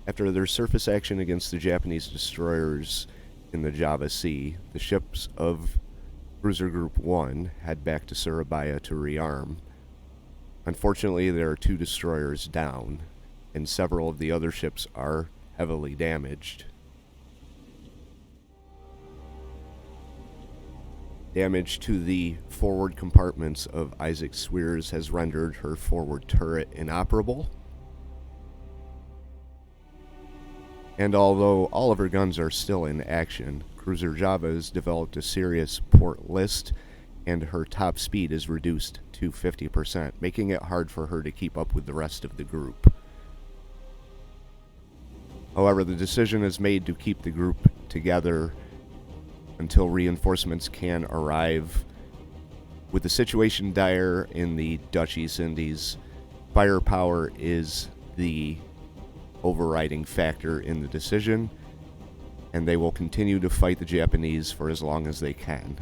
After their surface action against the Japanese destroyers in the Java Sea, the ships of Cruiser Group 1 head back to Surabaya to rearm. Unfortunately, there are 2 destroyers down, and several of the other ships are heavily damaged. Damage to the forward compartments of Isaac Swears has rendered her forward turret inoperable. And although all of her guns are still in action, Cruiser Java has developed a serious port list, and her top speed is reduced to 50%, making it hard for her to keep up with the rest of the group. However, the decision is made to keep the group together until reinforcements can arrive. With the situation dire in the Dutch East Indies, firepower is the overriding factor in the decision, and they will continue to fight the Japanese for as long as they can.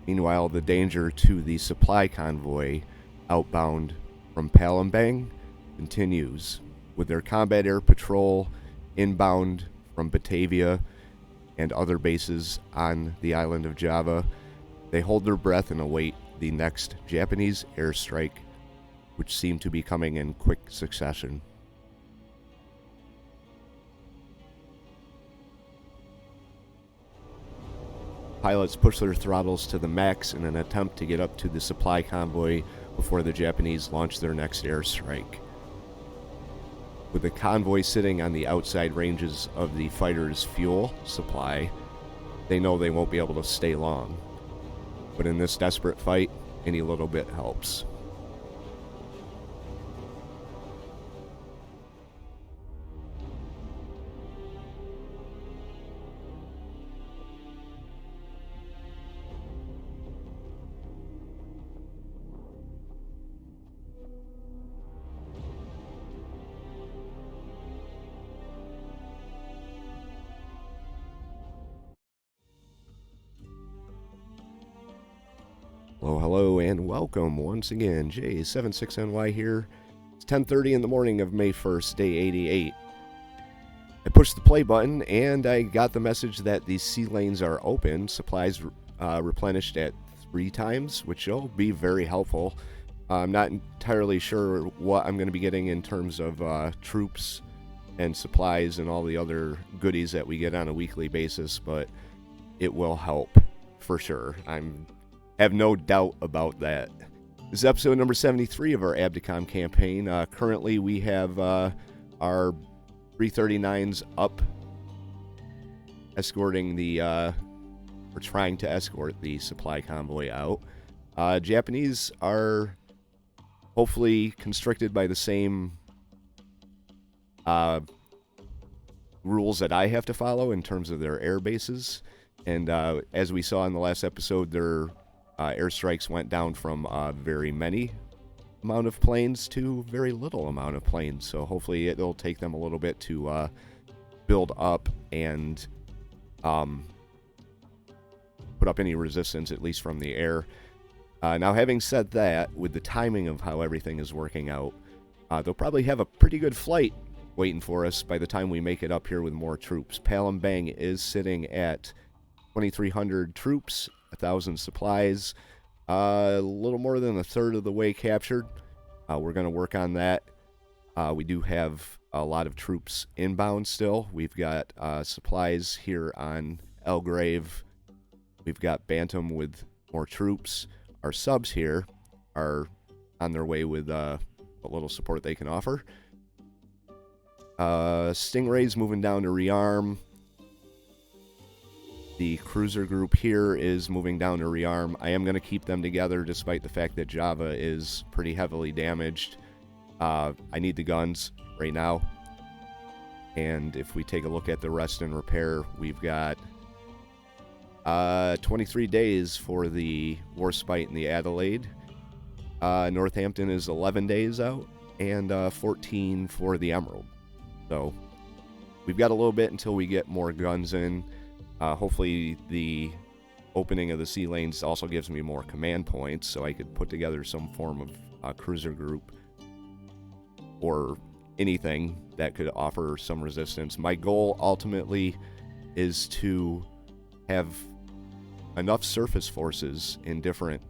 Meanwhile, the danger to the supply convoy outbound from Palembang continues, with their combat air patrol inbound from Batavia and other bases on the island of Java. They hold their breath and await the next Japanese airstrike, which seem to be coming in quick succession. Pilots push their throttles to the max in an attempt to get up to the supply convoy before the Japanese launch their next airstrike. With the convoy sitting on the outside ranges of the fighters' fuel supply, they know they won't be able to stay long. But in this desperate fight, any little bit helps. Hello, and welcome once again. J76NY here. It's 10:30 in the morning of May 1st, day 88. I pushed the play button, and I got the message that the sea lanes are open. Supplies replenished at 3 times, which will be very helpful. I'm not entirely sure what I'm going to be getting in terms of troops and supplies and all the other goodies that we get on a weekly basis, but it will help for sure. Have no doubt about that. This is episode number 73 of our ABDACOM campaign. Currently, we have our 339s up, escorting we're trying to escort the supply convoy out. Japanese are hopefully constricted by the same rules that I have to follow in terms of their air bases. And as we saw in the last episode, their airstrikes went down from very many amount of planes to very little amount of planes. So hopefully it'll take them a little bit to build up and put up any resistance, at least from the air. Now, having said that, with the timing of how everything is working out, they'll probably have a pretty good flight waiting for us by the time we make it up here with more troops. Palembang is sitting at 2,300 troops, 1,000 supplies, a little more than a third of the way captured. We're going to work on that. We do have a lot of troops inbound still. We've got supplies here on Elgrave. We've got Bantam with more troops. Our subs here are on their way with what little support they can offer. Stingray's moving down to rearm. The cruiser group here is moving down to rearm. I am going to keep them together despite the fact that Java is pretty heavily damaged. I need the guns right now. And if we take a look at the rest and repair, we've got 23 days for the Warspite and the Adelaide. Northampton is 11 days out, and 14 for the Emerald. So we've got a little bit until we get more guns in. Hopefully the opening of the sea lanes also gives me more command points, so I could put together some form of cruiser group or anything that could offer some resistance. My goal ultimately is to have enough surface forces in different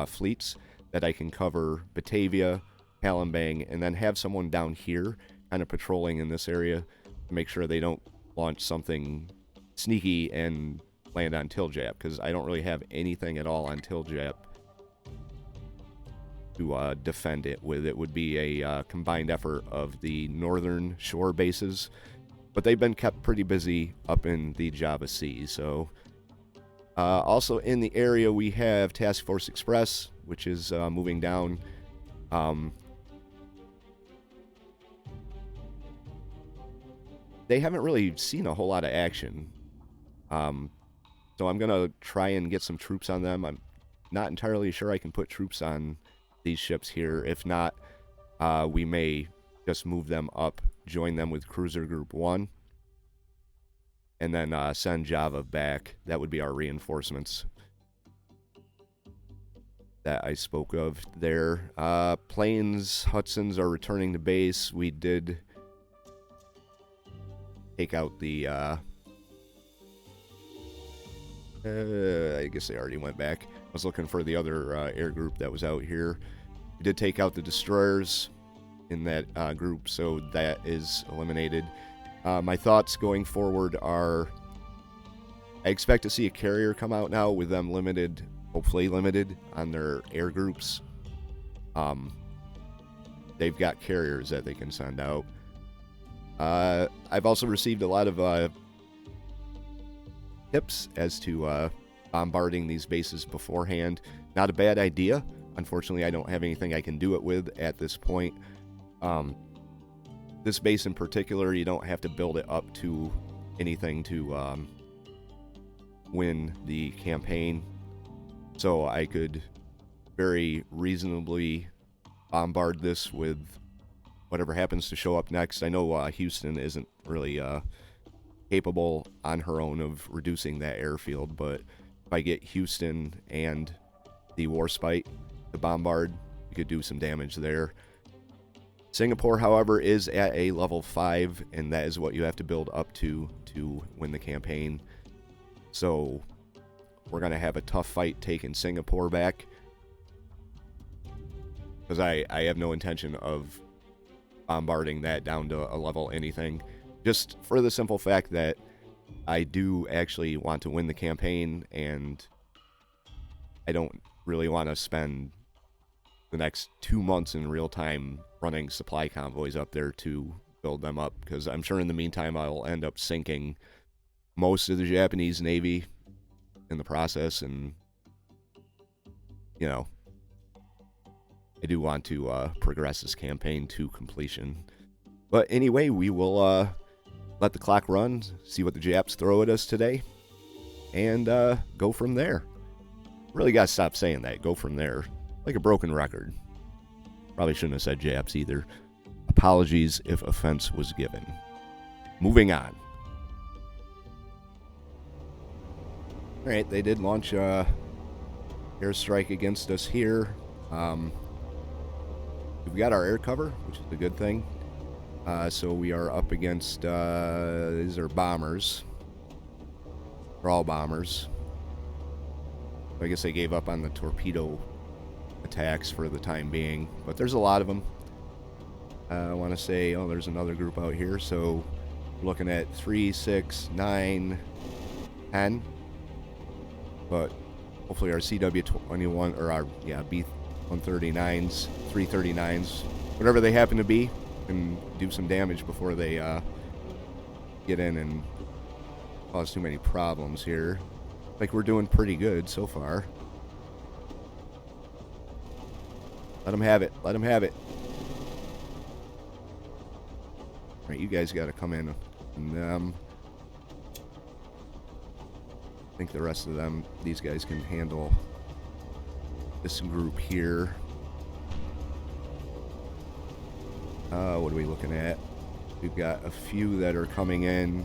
fleets that I can cover Batavia, Palembang, and then have someone down here kind of patrolling in this area to make sure they don't launch something sneaky and land on Tiljap, because I don't really have anything at all on Tiljap to defend it with. It would be a combined effort of the northern shore bases, but they've been kept pretty busy up in the Java Sea. So also in the area we have Task Force Express, which is moving down. They haven't really seen a whole lot of action. So I'm going to try and get some troops on them. I'm not entirely sure I can put troops on these ships here. If not, we may just move them up, join them with Cruiser Group 1, and then send Java back. That would be our reinforcements that I spoke of there. Planes, Hudsons are returning to base. We did take out the... I guess they already went back. I was looking for the other air group that was out here. We did take out the destroyers in that group, so that is eliminated. My thoughts going forward are, I expect to see a carrier come out now with them limited, hopefully limited, on their air groups. They've got carriers that they can send out. I've also received a lot of tips as to bombarding these bases beforehand. Not a bad idea. Unfortunately, I don't have anything I can do it with at this point. This base in particular, you don't have to build it up to anything to win the campaign. So I could very reasonably bombard this with whatever happens to show up next. I know Houston isn't really capable on her own of reducing that airfield, but if I get Houston and the Warspite to bombard, we could do some damage there. Singapore, however, is at a level 5, and that is what you have to build up to win the campaign. So we're going to have a tough fight taking Singapore back, because I have no intention of bombarding that down to a level anything, just for the simple fact that I do actually want to win the campaign, and I don't really want to spend the next 2 months in real time running supply convoys up there to build them up, because I'm sure in the meantime I'll end up sinking most of the Japanese Navy in the process, and you know, I do want to progress this campaign to completion. But anyway, we will let the clock run, see what the Japs throw at us today, and go from there. Really gotta stop saying that, go from there. Like a broken record. Probably shouldn't have said Japs either. Apologies if offense was given. Moving on. Alright, they did launch a airstrike against us here. We've got our air cover, which is a good thing. So we are up against, these are bombers. They're all bombers. I guess they gave up on the torpedo attacks for the time being, but there's a lot of them. I want to say, oh, there's another group out here, so we're looking at 3, 6, 9, 10. But hopefully our CW-21, or our, B-139s, 339s, whatever they happen to be, can do some damage before they get in and cause too many problems here. Like, we're doing pretty good so far. Let them have it. Let them have it. Alright, you guys got to come in. And I think the rest of them, these guys can handle this group here. What are we looking at? We've got a few that are coming in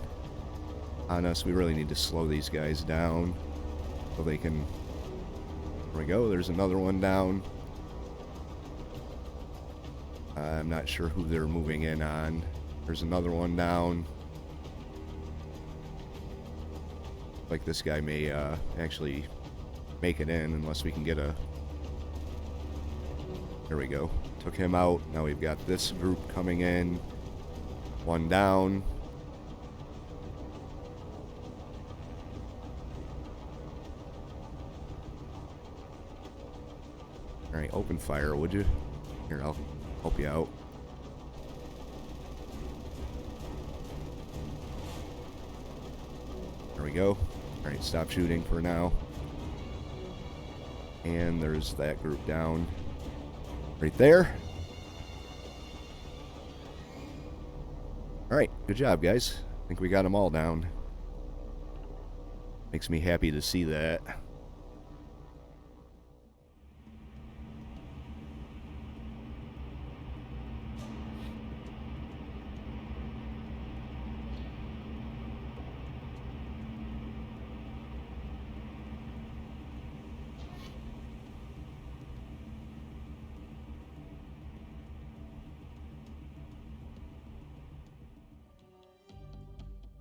on us. We really need to slow these guys down. so they can... There we go, there's another one down. I'm not sure who they're moving in on. There's another one down. Like this guy may actually make it in unless we can get a... There we go. Took him out. Now we've got this group coming in. One down. Alright, open fire, would you? Here, I'll help you out. There we go. Alright, stop shooting for now. And there's that group down. Right there. Alright, good job, guys. I think we got them all down. Makes me happy to see that.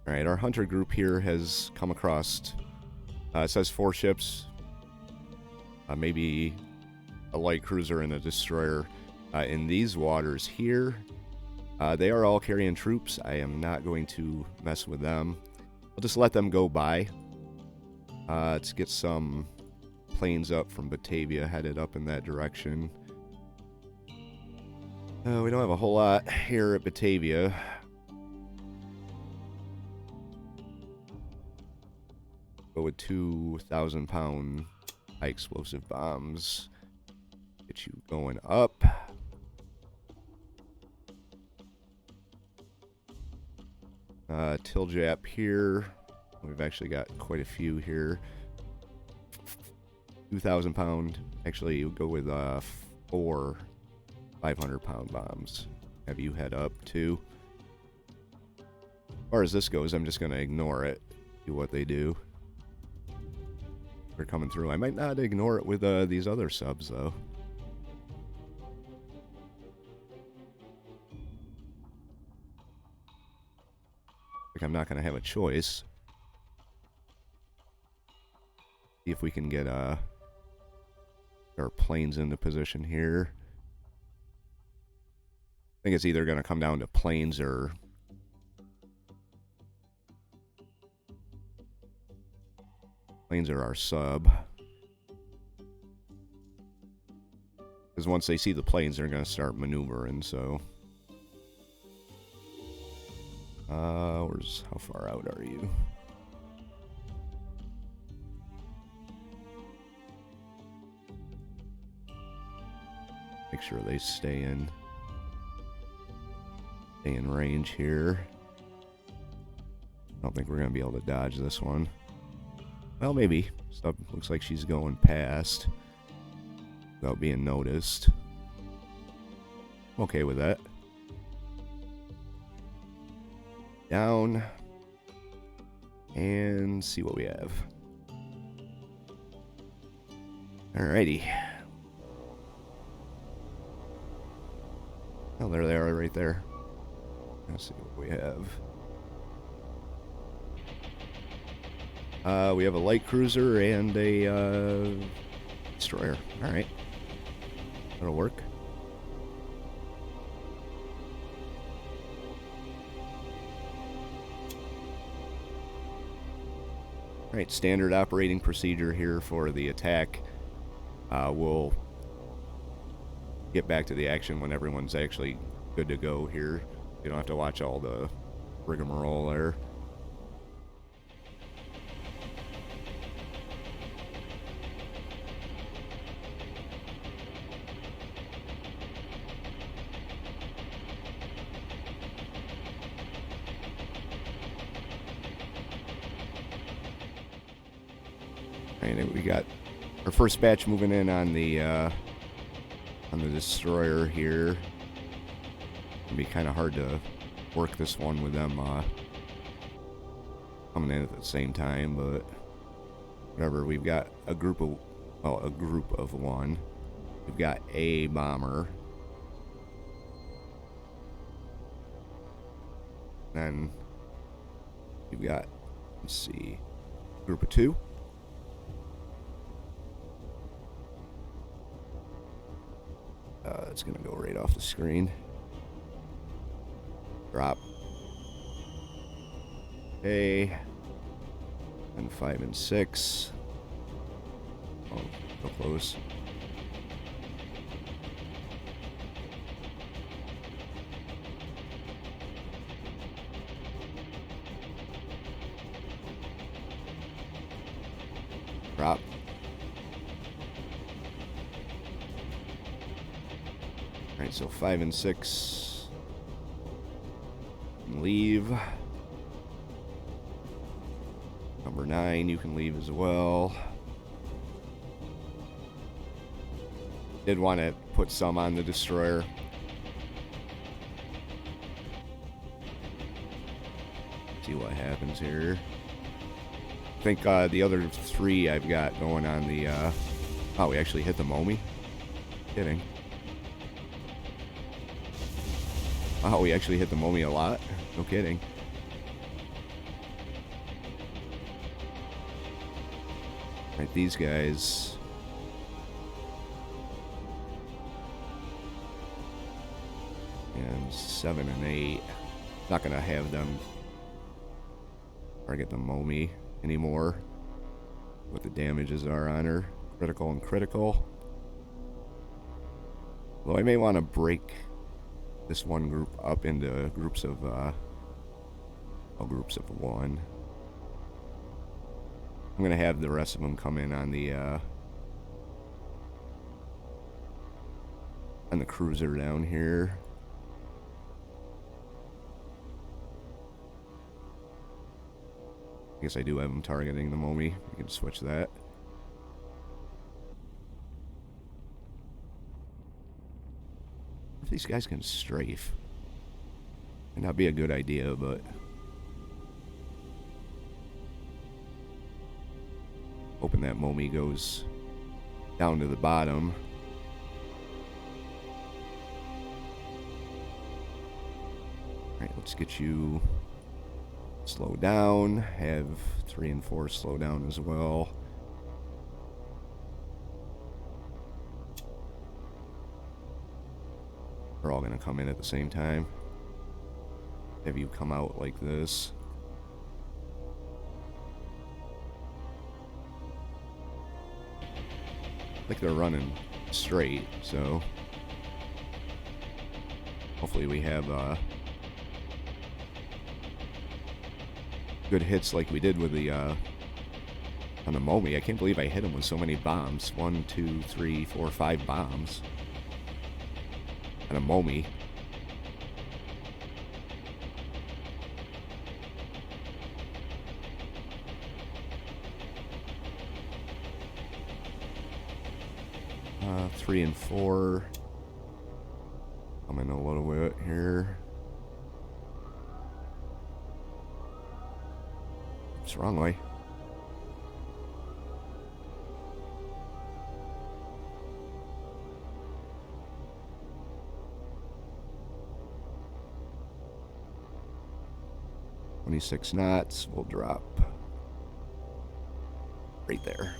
Alright, our hunter group here has come across, it says 4 ships, maybe a light cruiser and a destroyer in these waters here. They are all carrying troops. I am not going to mess with them. I'll just let them go by. Let's get some planes up from Batavia headed up in that direction. We don't have a whole lot here at Batavia. Go with 2,000-pound high explosive bombs. Get you going up. Tiljap here. We've actually got quite a few here. 2,000-pound. Actually, we'll go with 4 500-pound bombs. Have you head up too. As far as this goes, I'm just going to ignore it. Do what they do. They're coming through. I might not ignore it with these other subs, though. Like, I'm not going to have a choice. See if we can get our planes into position here. I think it's either going to come down to planes or... Planes are our sub. Because once they see the planes, they're going to start maneuvering, so... how far out are you? Make sure they stay in range here. I don't think we're going to be able to dodge this one. Well, maybe. Stuff looks like she's going past without being noticed. I'm okay with that. Down. And see what we have. Alrighty. Oh, there they are right there. Let's see what we have. We have a light cruiser and a destroyer. Alright. That'll work. Alright, standard operating procedure here for the attack. We'll get back to the action when everyone's actually good to go here. You don't have to watch all the rigmarole there. And we got our first batch moving in on the destroyer here. It'll be kind of hard to work this one with them coming in at the same time, but Whatever, we've got a group of, well, a group of one. We've got a bomber. Then we've got, let's see, group of two. It's gonna go right off the screen. Drop. Okay. And 5 and 6. Oh, so close. Drop. Alright, so 5 and 6. Leave. Number 9, you can leave as well. Did want to put some on the destroyer. See what happens here. I think the other 3 I've got going on the... oh, we actually hit the Momi? Kidding. Oh, we actually hit the Momi a lot? No kidding. Alright, these guys... and 7 and 8. Not gonna have them target the Momi anymore. What the damages are on her. Critical and critical. Though I may want to break this one group up into groups of groups of 1. I'm gonna have the rest of them come in on the cruiser down here. I guess I do have them targeting the Momi. We can switch that. If these guys can strafe, might not be a good idea, but hoping that Momi goes down to the bottom. Alright, let's get you slow down. Have 3 and 4 slow down as well. They're all going to come in at the same time. Have you come out like this. I think they're running straight, so hopefully we have good hits like we did with the on the Momi. I can't believe I hit him with so many bombs. 1, 2, 3, 4, 5 bombs. And a Momi. Uh, 3 and 4. I'm in a little bit here. It's wrong way. .26 knots. We'll drop right there.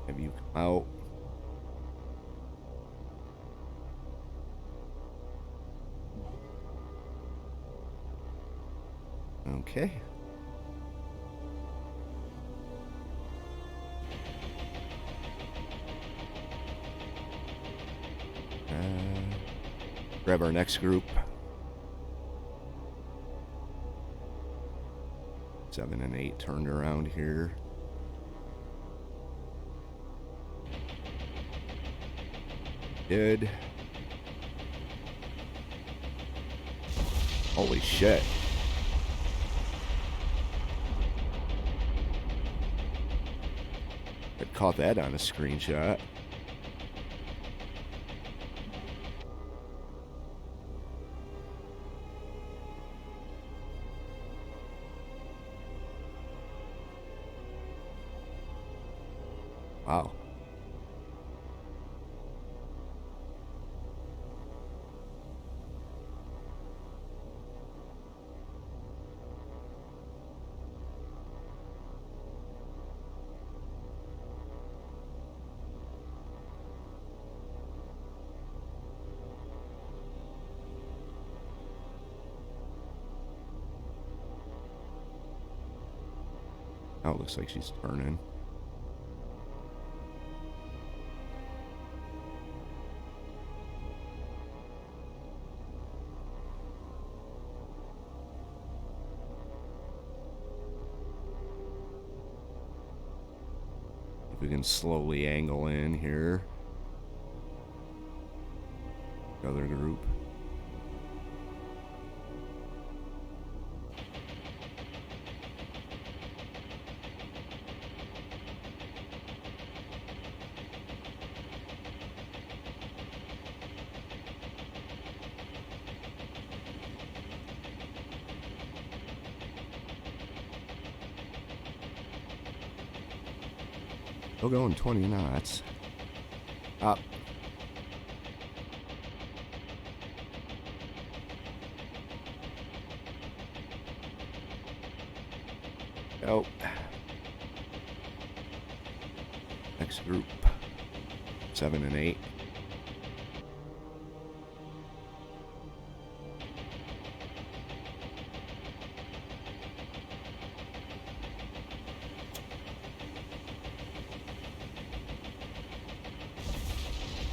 Have you come out? Okay. Grab our next group. 7 and 8 turned around here. Did. Holy shit. I caught that on a screenshot. Wow. Oh, it looks like she's turning. If we can slowly angle in here. Other group. Still going 20 knots. Up. Oh. Next group. 7 and 8.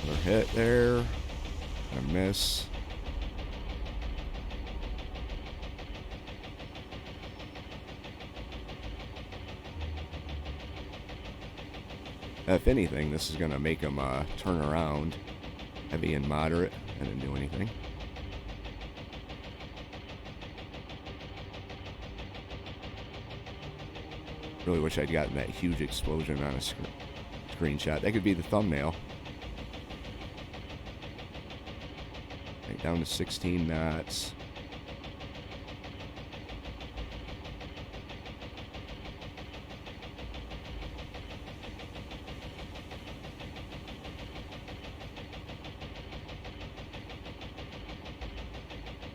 Another hit there. And a miss. If anything, this is going to make them turn around. Heavy and moderate. I didn't do anything. Really wish I'd gotten that huge explosion on a screenshot. That could be the thumbnail. Right, down to 16 knots.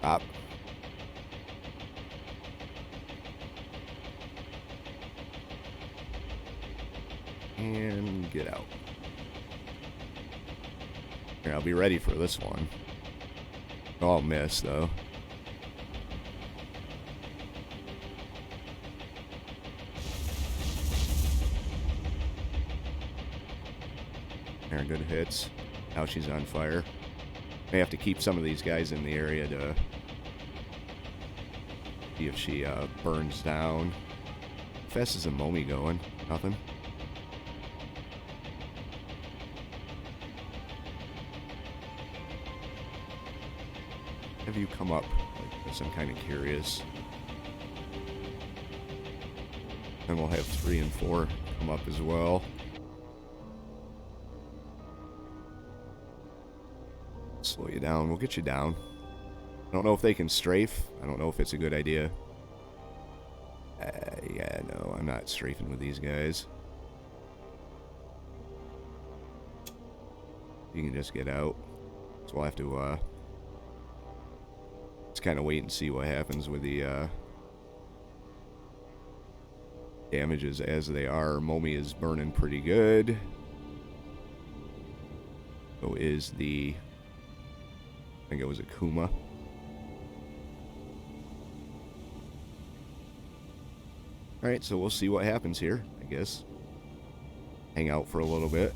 Up. And get out. Here, I'll be ready for this one. Oh, miss, though. There, good hits. Now she's on fire. May have to keep some of these guys in the area to see if she burns down. How fast is a Momi going? Nothing. Have you come up like this? I'm kind of curious. And we'll have 3 and 4 come up as well. Slow you down. We'll get you down. I don't know if they can strafe. I don't know if it's a good idea. Yeah, no, I'm not strafing with these guys. You can just get out. So we'll have to, just kind of wait and see what happens with the, damages as they are. Momi is burning pretty good. So is the... I think it was a Kuma. Alright, so we'll see what happens here, I guess. Hang out for a little bit.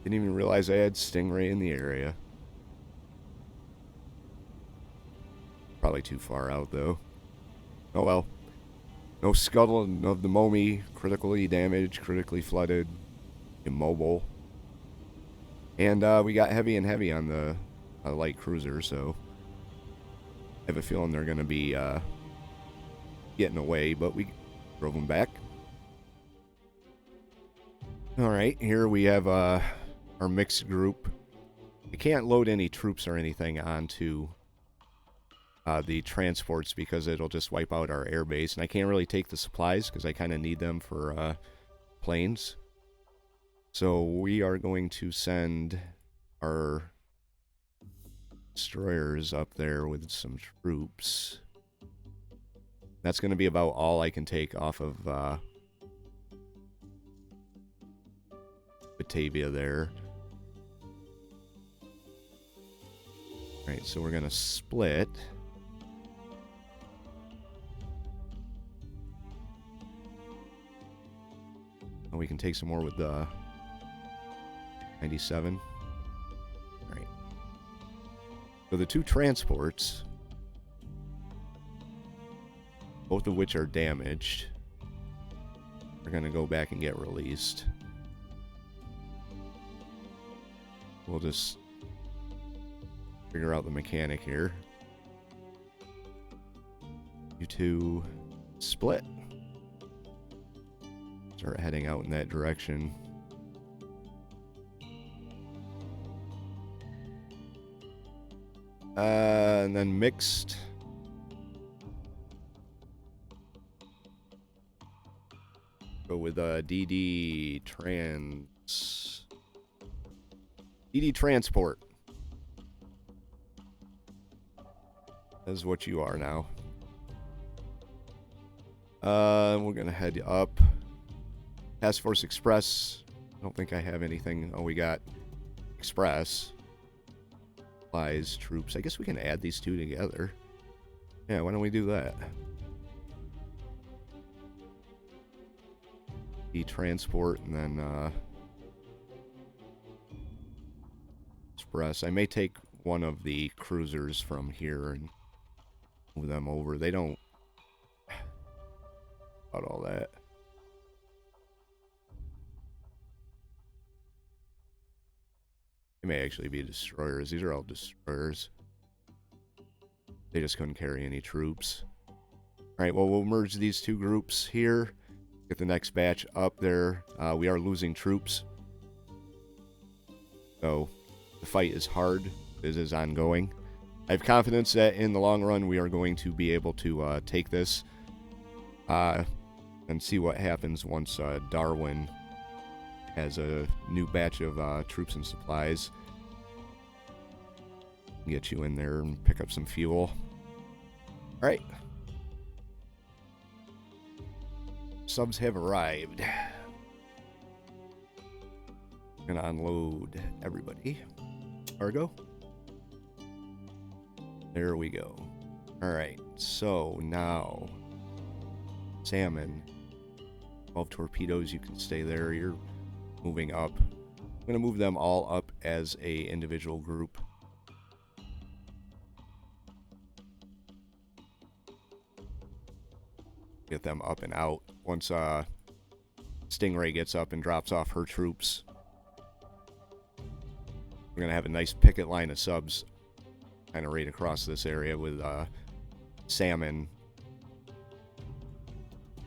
Didn't even realize I had Stingray in the area. Probably too far out, though. Oh well. No scuttle of the Momi. Critically damaged, critically flooded, immobile. And we got heavy and heavy on the light cruiser, so I have a feeling they're going to be getting away, but we drove them back. Alright, here we have our mixed group. I can't load any troops or anything onto the transports because it'll just wipe out our airbase, and I can't really take the supplies because I kind of need them for planes. So we are going to send our destroyers up there with some troops. That's going to be about all I can take off of Batavia there. Alright, so we're going to split. And we can take some more with the 97. Alright. So the two transports, both of which are damaged, are going to go back and get released. We'll just figure out the mechanic here. You two split. Start heading out in that direction. And then mixed. Go with DD Transport. That is what you are now. We're gonna head up. Task Force Express. I don't think I have anything. Oh, we got Express. Supplies, troops. I guess we can add these two together. Yeah, why don't we do that? Transport and then Express. I may take one of the cruisers from here and move them over. They don't about all that. They may actually be destroyers. These are all destroyers. They just couldn't carry any troops. Alright, well, we'll merge these two groups here. Get the next batch up there. We are losing troops. So, the fight is hard. This is ongoing. I have confidence that in the long run we are going to be able to take this. And see what happens once Darwin has a new batch of troops and supplies. Get you in there and pick up some fuel. Alright. Subs have arrived. Gonna unload everybody. Cargo. There we go. Alright, so now salmon. 12 torpedoes, you can stay there. You're moving up. I'm going to move them all up as a individual group. Get them up and out. Once Stingray gets up and drops off her troops, we're going to have a nice picket line of subs kind of right across this area with salmon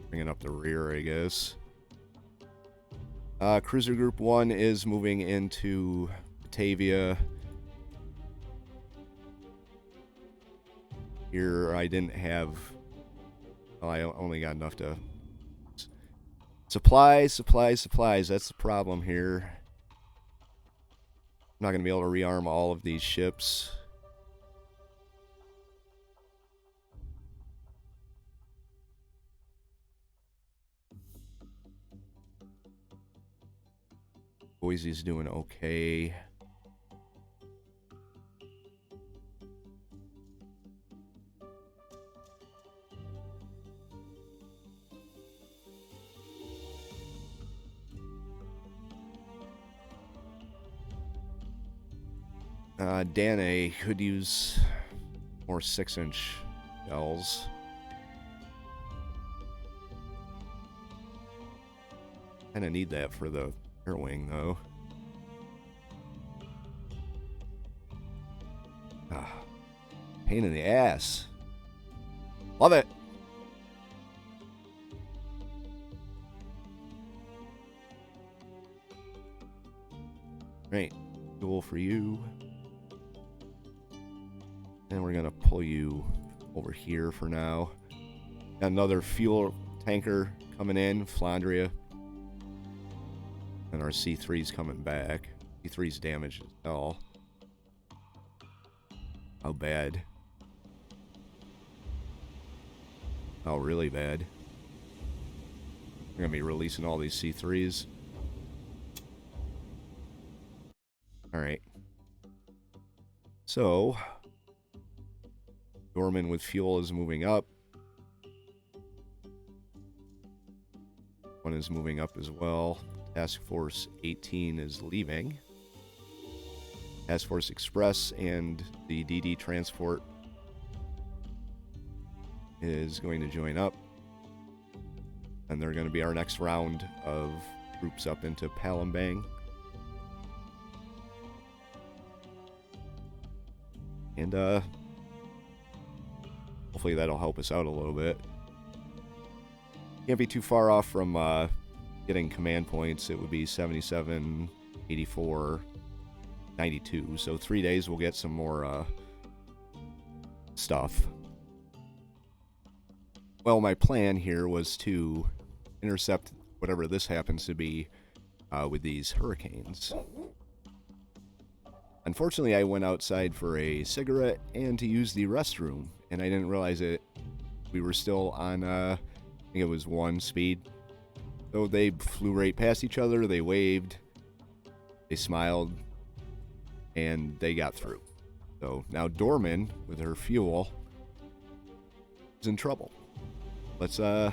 bringing up the rear, I guess. Cruiser Group 1 is moving into Batavia. Here, I didn't have... Well, I only got enough to... Supplies. That's the problem here. I'm not going to be able to rearm all of these ships. Boise's doing okay. Danae could use more 6-inch shells. Kinda need that for the air wing, though. Pain in the ass. Love it. Right. Fuel for you. And we're going to pull you over here for now. Got another fuel tanker coming in, Flandria. And our C3's coming back. C3's damaged as hell. How bad? Oh, really bad. We're going to be releasing all these C3s. Alright. So, Doorman with fuel is moving up. One is moving up as well. Task Force 18 is leaving. Task Force Express and the DD Transport is going to join up. And they're going to be our next round of groups up into Palembang. And hopefully that'll help us out a little bit. Can't be too far off from getting command points. It would be 77, 84, 92. So 3 days we'll get some more stuff. Well, my plan here was to intercept whatever this happens to be with these hurricanes. Unfortunately, I went outside for a cigarette and to use the restroom, and I didn't realize it. We were still on, I think it was 1 speed. So they flew right past each other, they waved, they smiled, and they got through. So now Doorman, with her fuel, is in trouble. Let's see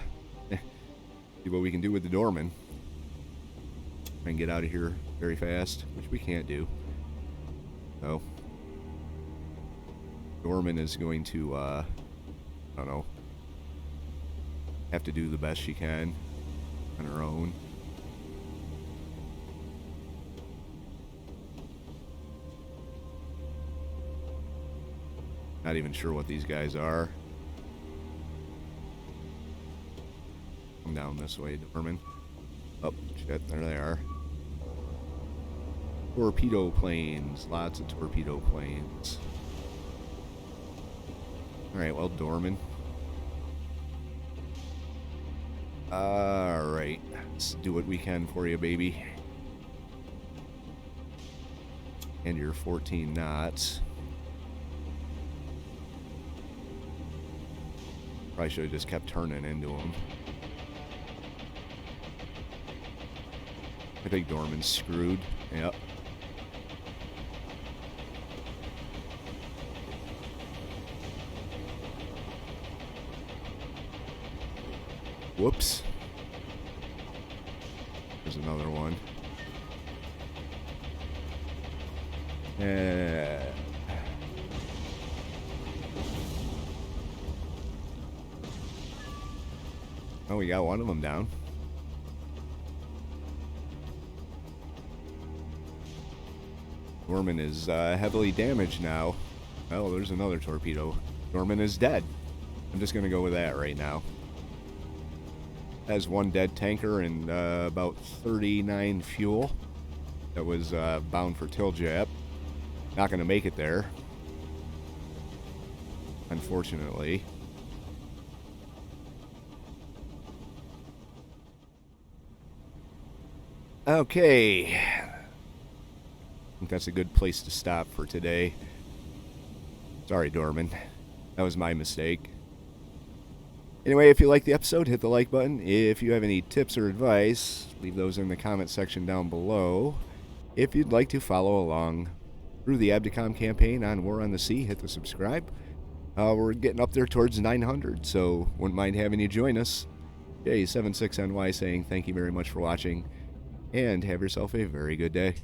what we can do with the Doorman. Try and get out of here very fast, which we can't do. So Doorman is going to, I don't know, have to do the best she can on her own. Not even sure what these guys are. Come down this way, Doorman. Oh, shit, there they are. Torpedo planes. Lots of torpedo planes. Alright, well, Doorman. Alright, let's do what we can for you, baby. And your 14 knots. Probably should have just kept turning into them. I think Doorman's screwed. Yep. Whoops. There's another one. Oh, we got one of them down. Doorman is heavily damaged now. Oh, there's another torpedo. Doorman is dead. I'm just going to go with that right now. Has 1 dead tanker and about 39 fuel. That was bound for Tiljap. Not going to make it there, unfortunately. Okay. I think that's a good place to stop for today. Sorry, Doorman. That was my mistake. Anyway, if you liked the episode, hit the like button. If you have any tips or advice, leave those in the comment section down below. If you'd like to follow along through the ABDACOM campaign on War on the Sea, hit the subscribe. We're getting up there towards 900, so wouldn't mind having you join us. Jay76NY saying thank you very much for watching, and have yourself a very good day.